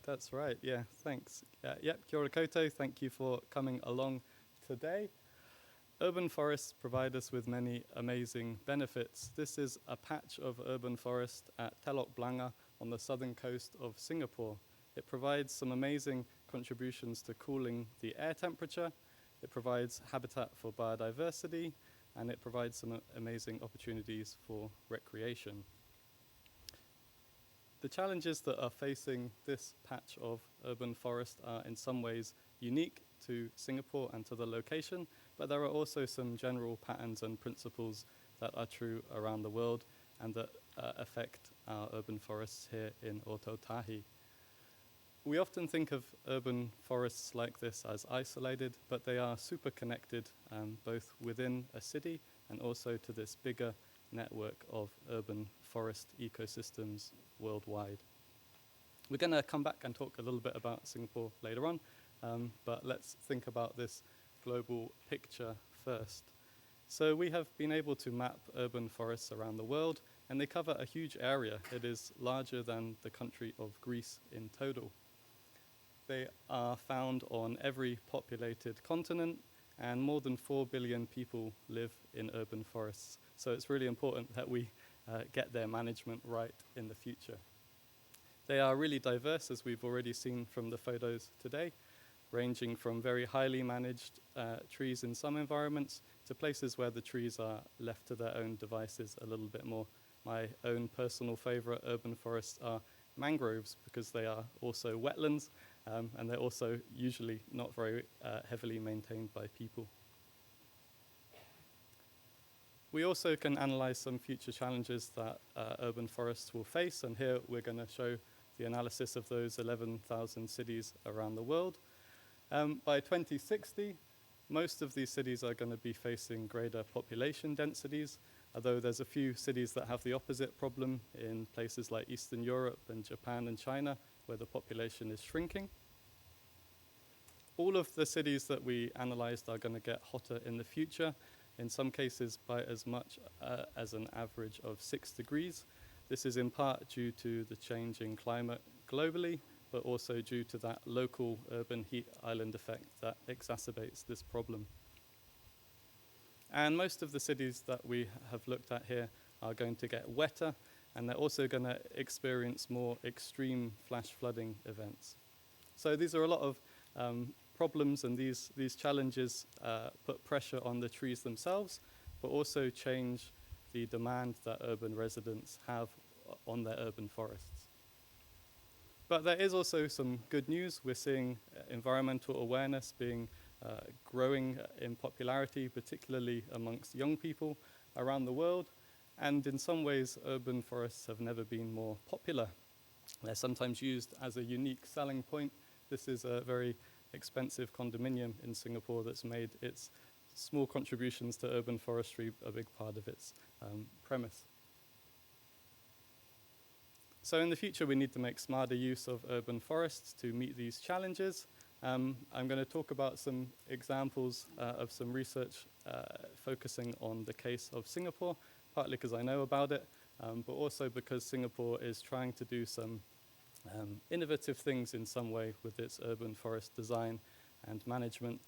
That's right. Yeah, thanks. Yep, kia ora koutou. Thank you for coming along today. Urban forests provide us with many amazing benefits. This is a patch of urban forest at Telok Blangah on the southern coast of Singapore. It provides some amazing contributions to cooling the air temperature. It provides habitat for biodiversity, and it provides some amazing opportunities for recreation. The challenges that are facing this patch of urban forest are in some ways unique to Singapore and to the location, but there are also some general patterns and principles that are true around the world and that affect our urban forests here in Otautahi. We often think of urban forests like this as isolated, but they are super connected, both within a city and also to this bigger network of urban forest ecosystems worldwide. We're going to come back and talk a little bit about Singapore later on, but let's think about this global picture first. So we have been able to map urban forests around the world, and they cover a huge area. It is larger than the country of Greece in total. They are found on every populated continent, and more than 4 billion people live in urban forests. So it's really important that we get their management right in the future. They are really diverse, as we've already seen from the photos today, ranging from very highly managed trees in some environments to places where the trees are left to their own devices a little bit more. My own personal favorite urban forests are mangroves because they are also wetlands, and they're also usually not very heavily maintained by people. We also can analyze some future challenges that urban forests will face, and here we're going to show the analysis of those 11,000 cities around the world. By 2060, most of these cities are going to be facing greater population densities, although there's a few cities that have the opposite problem in places like Eastern Europe and Japan and China, where the population is shrinking. All of the cities that we analyzed are going to get hotter in the future, in some cases by as much as an average of 6 degrees. This is in part due to the changing climate globally, but also due to that local urban heat island effect that exacerbates this problem. And most of the cities that we have looked at here are going to get wetter, and they're also going to experience more extreme flash flooding events. So these are a lot of problems, and these challenges put pressure on the trees themselves, but also change the demand that urban residents have on their urban forests. But there is also some good news. We're seeing environmental awareness being growing in popularity, particularly amongst young people around the world. And in some ways, urban forests have never been more popular. They're sometimes used as a unique selling point. This is a very expensive condominium in Singapore that's made its small contributions to urban forestry a big part of its premise. So in the future, we need to make smarter use of urban forests to meet these challenges. I'm going to talk about some examples of some research focusing on the case of Singapore, partly because I know about it, but also because Singapore is trying to do some innovative things in some way with its urban forest design and management.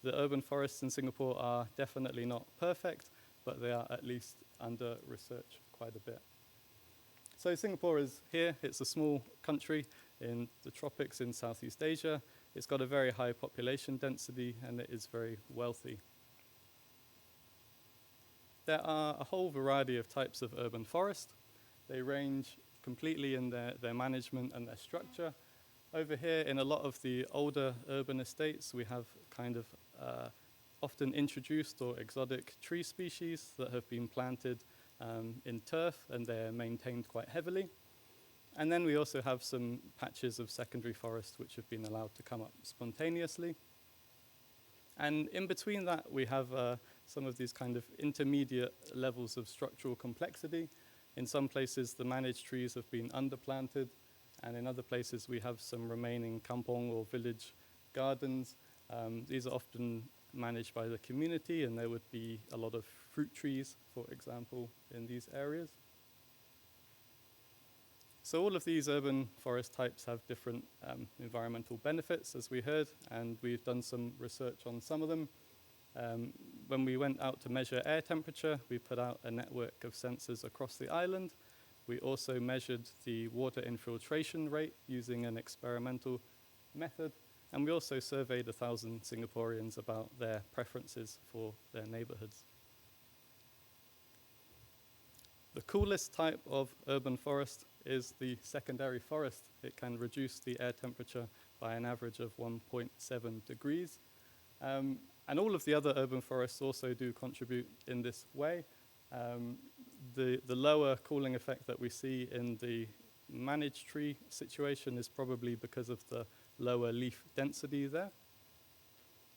The urban forests in Singapore are definitely not perfect, but they are at least under research quite a bit. So Singapore is here. It's a small country in the tropics in Southeast Asia. It's got a very high population density, and it is very wealthy. There are a whole variety of types of urban forest. They range completely in their management and their structure. Over here, in a lot of the older urban estates, we have kind of often introduced or exotic tree species that have been planted in turf, and they're maintained quite heavily. And then we also have some patches of secondary forest which have been allowed to come up spontaneously. And in between that, we have some of these kind of intermediate levels of structural complexity. In some places, the managed trees have been underplanted, and in other places, we have some remaining kampong or village gardens. These are often managed by the community, and there would be a lot of fruit trees, for example, in these areas. So all of these urban forest types have different environmental benefits, as we heard, and we've done some research on some of them. When we went out to measure air temperature, we put out a network of sensors across the island. We also measured the water infiltration rate using an experimental method, and we also surveyed 1,000 Singaporeans about their preferences for their neighborhoods. The coolest type of urban forest is the secondary forest. It can reduce the air temperature by an average of 1.7 degrees. And all of the other urban forests also do contribute in this way. The lower cooling effect that we see in the managed tree situation is probably because of the lower leaf density there.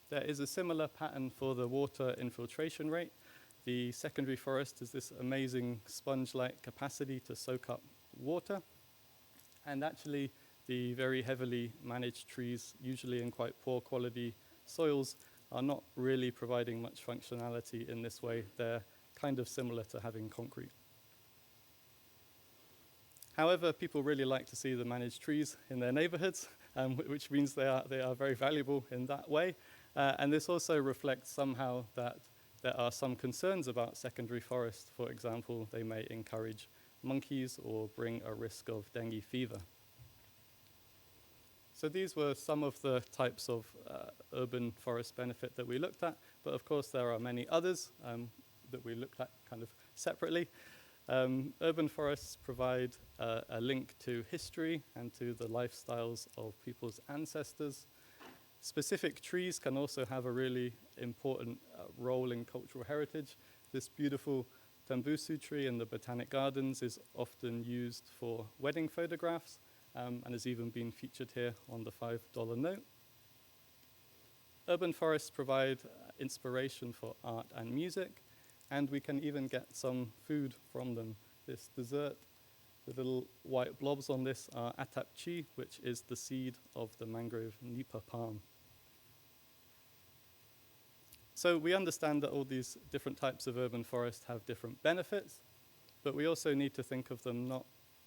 There is a similar pattern for the water infiltration rate. The secondary forest has this amazing sponge-like capacity to soak up water. And actually, the very heavily managed trees, usually in quite poor quality soils, are not really providing much functionality in this way. They're kind of similar to having concrete. However, people really like to see the managed trees in their neighborhoods, which means they are very valuable in that way. And this also reflects somehow that there are some concerns about secondary forests. For example, they may encourage monkeys or bring a risk of dengue fever. So these were some of the types of urban forest benefit that we looked at, but of course there are many others that we looked at kind of separately. Urban forests provide a link to history and to the lifestyles of people's ancestors. Specific trees can also have a really important role in cultural heritage. This beautiful Tambusu tree in the Botanic Gardens is often used for wedding photographs, and has even been featured here on the $5 note. Urban forests provide inspiration for art and music, and we can even get some food from them. This dessert, the little white blobs on this are atap chi, which is the seed of the mangrove nipa palm. So we understand that all these different types of urban forest have different benefits, but we also need to think of them not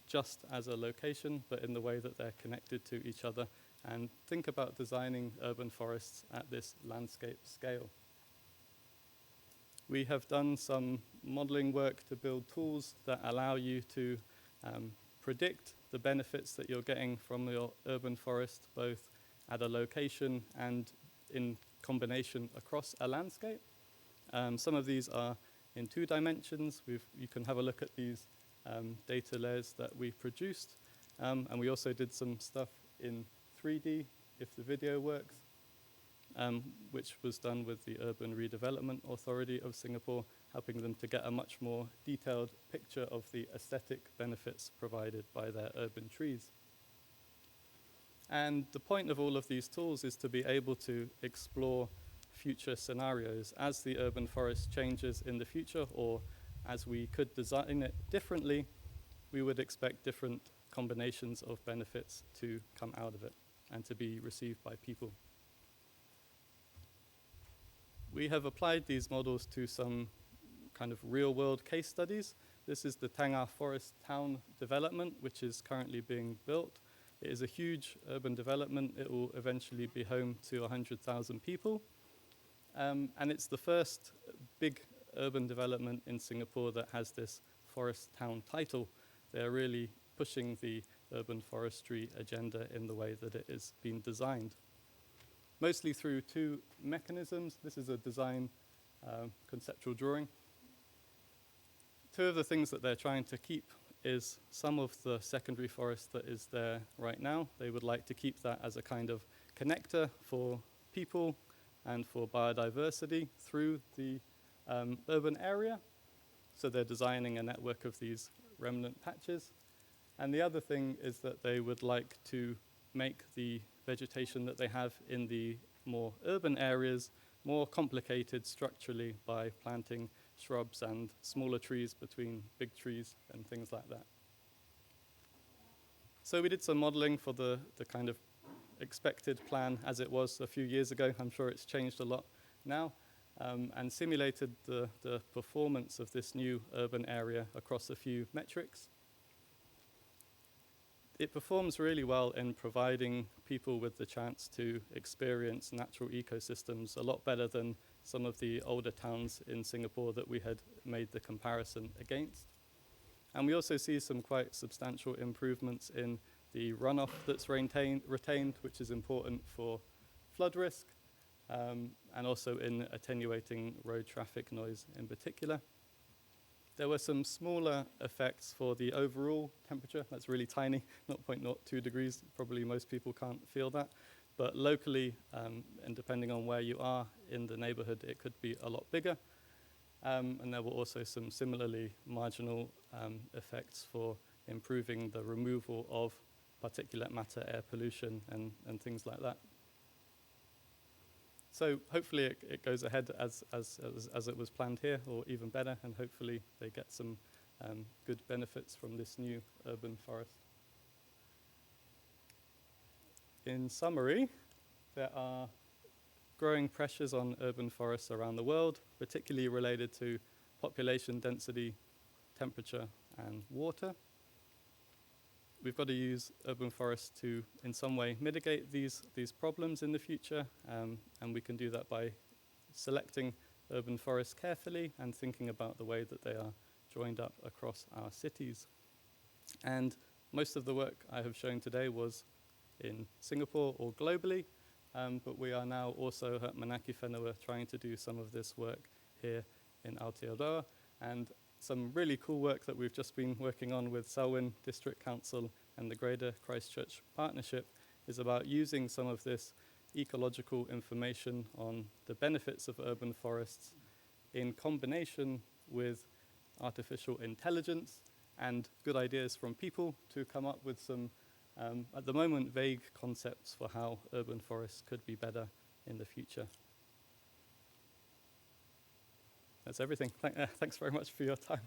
just as a location, but in the way that they're connected to each other, and think about designing urban forests at this landscape scale. We have done some modeling work to build tools that allow you to predict the benefits that you're getting from your urban forest, both at a location and in combination across a landscape. Some of these are in 2 dimensions. You can have a look at these data layers that we produced. And we also did some stuff in 3D, if the video works, which was done with the Urban Redevelopment Authority of Singapore, helping them to get a much more detailed picture of the aesthetic benefits provided by their urban trees. And the point of all of these tools is to be able to explore future scenarios as the urban forest changes in the future, or as we could design it differently, we would expect different combinations of benefits to come out of it and to be received by people. We have applied these models to some kind of real-world case studies. This is the Tangah Forest Town development, which is currently being built. It is a huge urban development. It will eventually be home to 100,000 people. And it's the first big urban development in Singapore that has this forest town title. They're really pushing the urban forestry agenda in the way that it is being designed. Mostly through 2 mechanisms. This is a design conceptual drawing. 2 of the things that they're trying to keep is some of the secondary forest that is there right now. They would like to keep that as a kind of connector for people and for biodiversity through the urban area. So they're designing a network of these remnant patches. And the other thing is that they would like to make the vegetation that they have in the more urban areas more complicated structurally by planting shrubs and smaller trees between big trees and things like that. So we did some modeling for the kind of expected plan as it was a few years ago. I'm sure it's changed a lot now, and simulated the performance of this new urban area across a few metrics. it performs really well in providing people with the chance to experience natural ecosystems a lot better than some of the older towns in Singapore that we had made the comparison against. And we also see some quite substantial improvements in the runoff that's retained, which is important for flood risk, and also in attenuating road traffic noise in particular. There were some smaller effects for the overall temperature. That's really tiny, 0.02 degrees. Probably most people can't feel that. But locally, and depending on where you are in the neighborhood, it could be a lot bigger. And there were also some similarly marginal effects for improving the removal of particulate matter, air pollution, and things like that. So hopefully it goes ahead as it was planned here, or even better, and hopefully they get some good benefits from this new urban forest. In summary, there are growing pressures on urban forests around the world, particularly related to population density, temperature, and water. We've got to use urban forests to, in some way, mitigate these problems in the future, and we can do that by selecting urban forests carefully and thinking about the way that they are joined up across our cities. And most of the work I have shown today was in Singapore or globally, but we are now also at Manaaki Whenua trying to do some of this work here in Aotearoa, and some really cool work that we've just been working on with Selwyn District Council and the Greater Christchurch Partnership is about using some of this ecological information on the benefits of urban forests in combination with artificial intelligence and good ideas from people to come up with some, at the moment, vague concepts for how urban forests could be better in the future. That's everything. Thanks very much for your time.